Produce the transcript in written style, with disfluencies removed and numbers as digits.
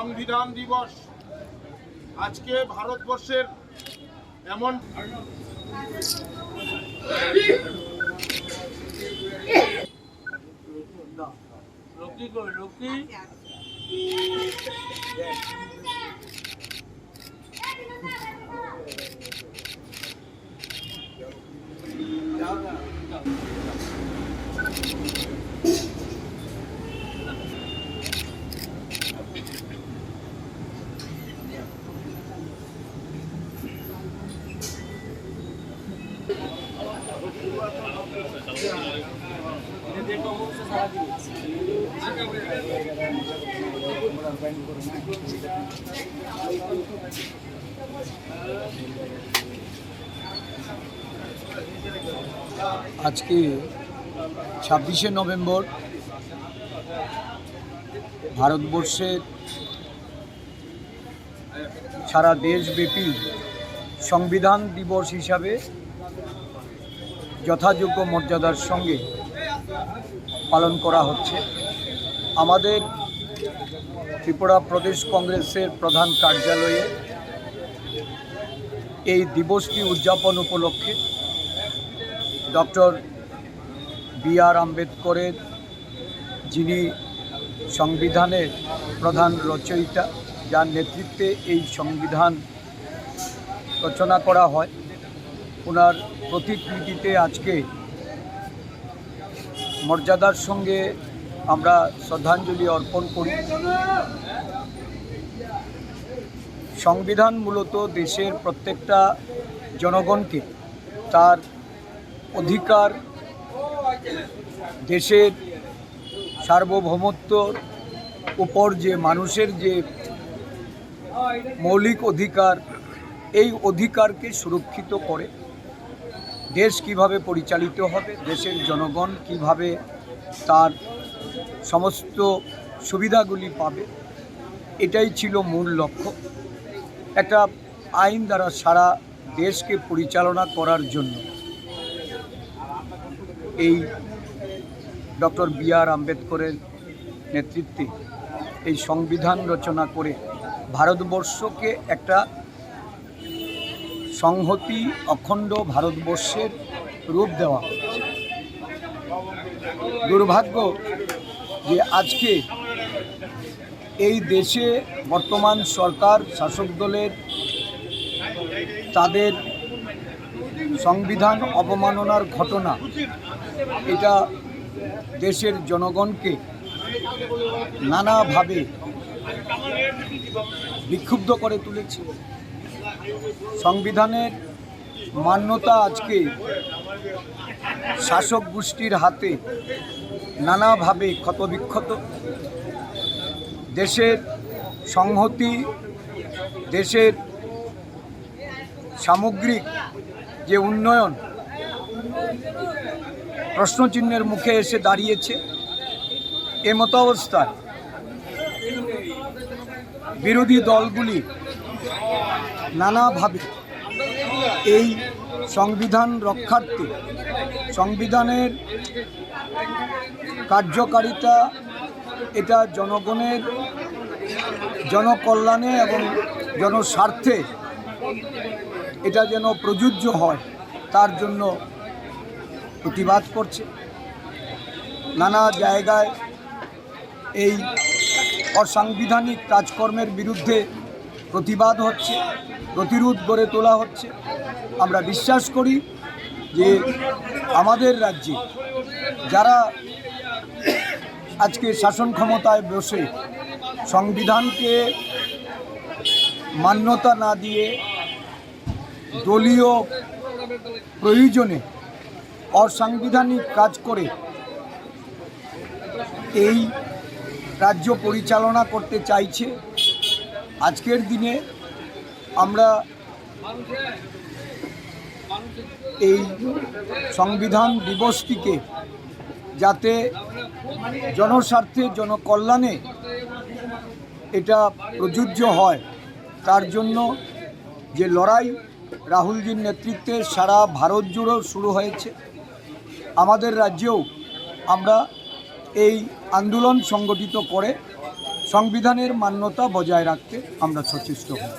সংবিধান দিবস আজকে ভারতবর্ষের এমন আজকে 26শে নভেম্বর ভারতবর্ষের সারা দেশব্যাপী সংবিধান দিবস হিসাবে যথাযোগ্য মর্যাদার সঙ্গে পালন করা হচ্ছে। আমাদের ত্রিপুরা প্রদেশ কংগ্রেসের প্রধান কার্যালয়ে এই দিবসটি উদযাপন উপলক্ষে ডক্টর বি.আর. আম্বেদকরের, যিনি সংবিধানের প্রধান রচয়িতা, যার নেতৃত্বে এই সংবিধান রচনা করা হয়, ওনার প্রতিকৃতিতে আজকে মর্যাদার সঙ্গে আমরা শ্রদ্ধাঞ্জলি অর্পণ করি। সংবিধান মূলত দেশের প্রত্যেকটা জনগণকে তার অধিকার, দেশের সার্বভৌমত্বর উপর যে মানুষের যে মৌলিক অধিকার, এই অধিকারকে সুরক্ষিত করে দেশ কিভাবে পরিচালিত হবে, দেশের জনগণ কিভাবে তার সমস্ত সুবিধাগুলি পাবে, এটাই ছিল মূল লক্ষ্য। একটা আইন দ্বারা সারা দেশকে পরিচালনা করার জন্য এই ডক্টর বি.আর. আম্বেদকরের নেতৃত্বে এই সংবিধান রচনা করে ভারতবর্ষকে একটা সংহতি অখণ্ড ভারতবর্ষের রূপ দেওয়া হচ্ছে। দুর্ভাগ্য যে আজকে এই দেশে বর্তমান সরকার, শাসক দলের তাদের সংবিধান অবমাননার ঘটনা, এটা দেশের জনগণকে নানাভাবে বিক্ষুব্ধ করে তুলেছে। সংবিধানের মান্যতা আজকে শাসক গোষ্ঠীর হাতে নানাভাবে ক্ষতবিক্ষত। দেশের সংহতি, দেশের সামগ্রিক যে উন্নয়ন প্রশ্নচিহ্নের মুখে এসে দাঁড়িয়েছে। এমতো অবস্থায় বিরোধী দলগুলি নানাভাবে এই সংবিধান রক্ষার্থে, সংবিধানের কার্যকারিতা এটা জনগণের জনকল্যাণে এবং জনস্বার্থে এটা যেন প্রযোজ্য হয়, তার জন্য প্রতিবাদ করছে। নানা জায়গায় এই অসাংবিধানিক কাজকর্মের বিরুদ্ধে প্রতিবাদ হচ্ছে, প্রতিরোধ গড়ে তোলা হচ্ছে। আমরা বিশ্বাস করি যে আমাদের রাজ্যে যারা আজকে শাসন ক্ষমতায় বসে সংবিধানকে মান্যতা না দিয়ে দলীয় প্রয়োজনে অসাংবিধানিক কাজ করে এই রাজ্য পরিচালনা করতে চাইছে, আজকের দিনে আমরা এই সংবিধান দিবসটিকে যাতে জনস্বার্থে, জনকল্যাণে এটা প্রযোজ্য হয়, তার জন্য যে লড়াই রাহুলজির নেতৃত্বে সারা ভারত জুড়েও শুরু হয়েছে, আমাদের রাজ্যেও আমরা এই আন্দোলন সংগঠিত করে সংবিধানের মান্যতা বজায় রাখতে আমরা সচেষ্ট হই।